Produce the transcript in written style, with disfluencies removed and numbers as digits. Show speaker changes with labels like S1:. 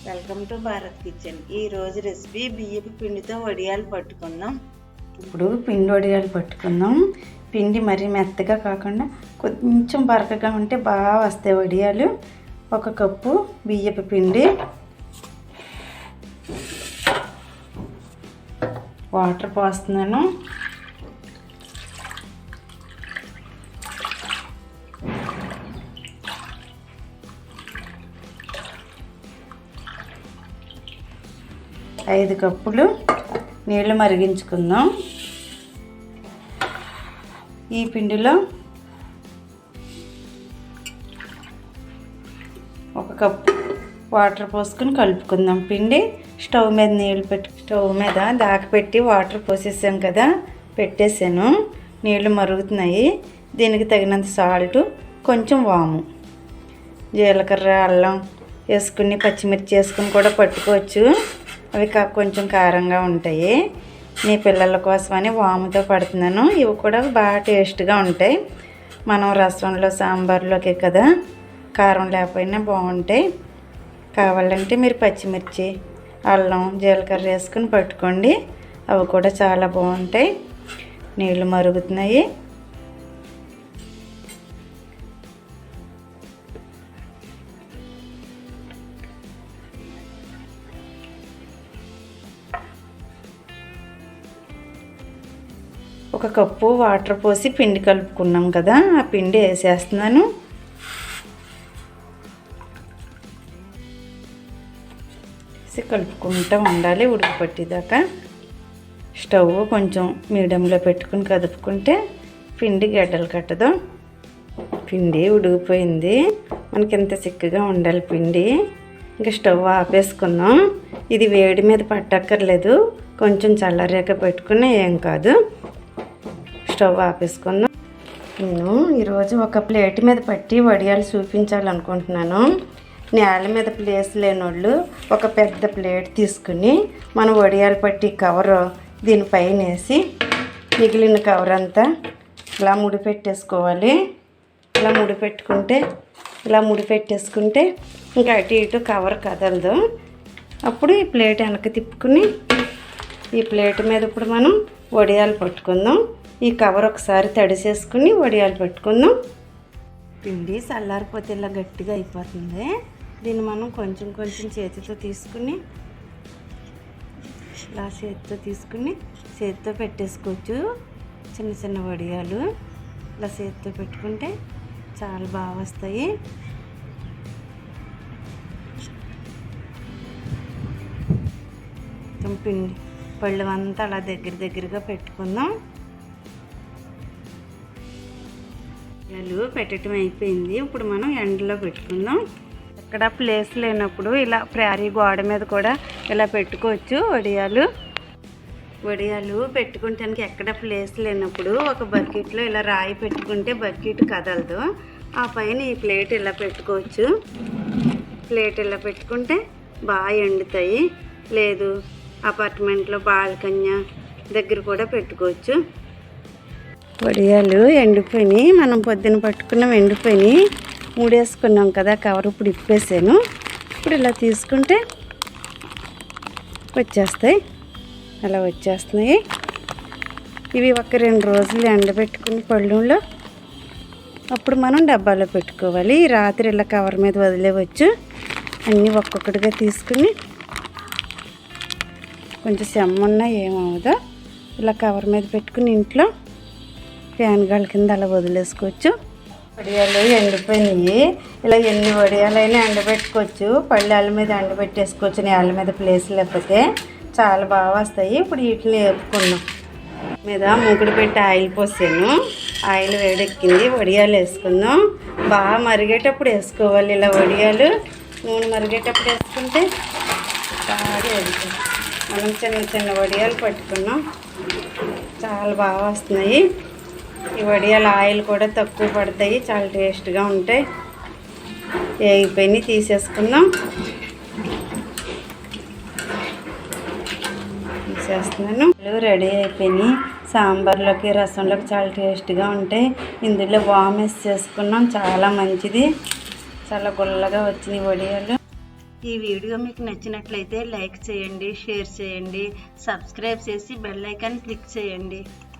S1: Welcome to Bharat kitchen. ఈరోజు recipe బియ్యపు పిండితో వడియాలు పట్టుకుందాం.
S2: ఇప్పుడు పిండి వడియాలు పట్టుకుందాం. పిండి మరీ మెత్తగా కాకుండా కొంచెం బరకగా ఉంటే బాగా వస్తాయి వడియాలు. 1 కప్పు బియ్యపు పిండి, వాటర్ పోస్తున్నాను. ఐదు కప్పులు నీళ్ళు మరిగించుకుందాం. ఈ పిండిలో 1 కప్పు వాటర్ పోసుకొని కలుపుకుందాం. పిండి స్టవ్ మీద స్టవ్ మీద దాకపెట్టి వాటర్ పోసేసాను కదా, పెట్టేసాను. నీళ్ళు మరుగుతున్నాయి. దీనికి తగినంత సాల్ట్, కొంచెం వాము, జీలకర్ర, అల్లం వేసుకుని పచ్చిమిర్చి వేసుకుని కూడా పట్టుకోవచ్చు. అవి కొంచెం కారంగా ఉంటాయి. మీ పిల్లల కోసమని వాముతో పడుతున్నాను. ఇవి కూడా బాగా టేస్ట్గా ఉంటాయి. మనం రసంలో, సాంబార్లోకి కదా కారం లేకపోయినా బాగుంటాయి. కావాలంటే మీరు పచ్చిమిర్చి, అల్లం, జీలకర్ర వేసుకుని పట్టుకోండి. అవి కూడా చాలా బాగుంటాయి. నీళ్ళు మరుగుతున్నాయి. ఒక కప్పు వాటర్ పోసి పిండి కలుపుకున్నాం కదా, ఆ పిండి వేసేస్తున్నాను. కలుపుకుంటూ ఉండాలి ఉడికి పట్టేదాకా. స్టవ్ కొంచెం మీడియంలో పెట్టుకుని కదుపుకుంటే పిండి గడ్డలు కట్టదు. పిండి ఉడికిపోయింది. మనకి ఎంత చిక్కగా ఉండాలి పిండి. ఇంకా స్టవ్ ఆపేసుకున్నాం. ఇది వేడి మీద పట్టక్కర్లేదు, కొంచెం చల్లరేక పెట్టుకుని ఏం కాదు. స్టవ్ ఆపేసుకుందాం. నేను ఈరోజు ఒక ప్లేట్ మీద పట్టి వడియాలు చూపించాలనుకుంటున్నాను. నేల మీద ప్లేస్ లేనోళ్ళు ఒక పెద్ద ప్లేట్ తీసుకుని మనం వడియాలు పట్టి కవరు దీనిపైన వేసి మిగిలిన కవర్ అంతా ఇలా ముడిపెట్టేసుకోవాలి. ఇలా ముడిపెట్టేసుకుంటే ఇంకా అటు ఇటు కవర్ కదలదు. అప్పుడు ఈ ప్లేట్ వెనక్కి తిప్పుకుని ఈ ప్లేట్ మీద ఇప్పుడు మనం వడియాలు పట్టుకుందాం. ఈ కవర్ ఒకసారి తడిసేసుకుని వడియాలు పెట్టుకుందాం. పిండి చల్లారిపోతే ఇలా గట్టిగా అయిపోతుంది. దీన్ని మనం కొంచెం కొంచెం చేతితో తీసుకుని ఇలా చేతితో పెట్టేసుకోవచ్చు. చిన్న చిన్న వడియాలు ఇలా చేతితో పెట్టుకుంటే చాలా బాగా వస్తాయి. పిండి పళ్ళు అంతా అలా దగ్గరగా పెట్టుకుందాం. పెట్టడం అయిపోయింది. ఇప్పుడు మనం ఎండలో పెట్టుకుందాం. ఎక్కడ ప్లేస్ లేనప్పుడు ఇలా ప్రేరీ గోడ మీద కూడా ఇలా పెట్టుకోవచ్చు. వడియాలు పెట్టుకుంటానికి ఎక్కడ ప్లేస్ లేనప్పుడు ఒక బకెట్లో ఇలా రాయి పెట్టుకుంటే బకెట్ కదలదు. ఆ పైన ఈ ప్లేట్ ఇలా పెట్టుకోవచ్చు. ప్లేట్ ఇలా పెట్టుకుంటే బాగా ఎండుతాయి. లేదు అపార్ట్మెంట్లో బాల్కనీ దగ్గర కూడా పెట్టుకోవచ్చు. వడియాలు ఎండిపోయినాయి. మనం పొద్దున పట్టుకున్నాం, ఎండిపోయినాయి. మూడేసుకున్నాం కదా కవర్. ఇప్పుడు ఇప్పేసాను. ఇప్పుడు ఇలా తీసుకుంటే వచ్చేస్తాయి. అలా వచ్చేస్తున్నాయి. ఇవి ఒక 2 రోజులు ఎండబెట్టుకుని పళ్ళులో అప్పుడు మనం డబ్బాలో పెట్టుకోవాలి. రాత్రి ఇలా కవర్ మీద వదిలేవచ్చు. అన్నీ ఒక్కొక్కటిగా తీసుకుని కొంచెం చెమ్మున్నా ఏమవుదో ఇలా కవర్ మీద పెట్టుకుని ఇంట్లో ఫ్యాన్ గాలి కింద అలా వదిలేసుకోవచ్చు. వడియాలు ఎండిపోయినాయి. ఇలా ఎన్ని వడియాలైనా ఎండబెట్టుకోవచ్చు. పళ్ళాల మీద ఎండబెట్టేసుకోవచ్చు. నేల మీద ప్లేస్ లేకపోతే చాలా బాగా వస్తాయి. ఇప్పుడు వీటిని వేపుకున్నాం. మీద మూకుడు పెట్టి ఆయిల్ పోసాను. ఆయిల్ వేడెక్కింది. వడియాలు వేసుకుందాం. బాగా మరిగేటప్పుడు వేసుకోవాలి. ఇలా వడియాలు నూనె మరిగేటప్పుడు వేసుకుంటే బాగా వేడుతుంది. మనం చిన్న చిన్న వడియాలు పట్టుకున్నాం. చాలా బాగా వస్తున్నాయి. ఈ వడియాల ఆయిల్ కూడా తక్కువ పడతాయి. చాలా టేస్ట్గా ఉంటాయి. వేగిపోయి తీసేస్తున్నాను. రెడీ అయిపోయినాయి. సాంబార్లోకి, రసంలోకి చాలా టేస్ట్గా ఉంటాయి. ఇందులో వామ్ వేసి చేసుకున్నాం. చాలా మంచిది. చాలా గుల్లగా వచ్చినాయి వడియాలు.
S1: ఈ వీడియో మీకు నచ్చినట్లయితే లైక్ చేయండి, షేర్ చేయండి, సబ్స్క్రైబ్ చేసి బెల్ ఐకాన్ క్లిక్ చేయండి.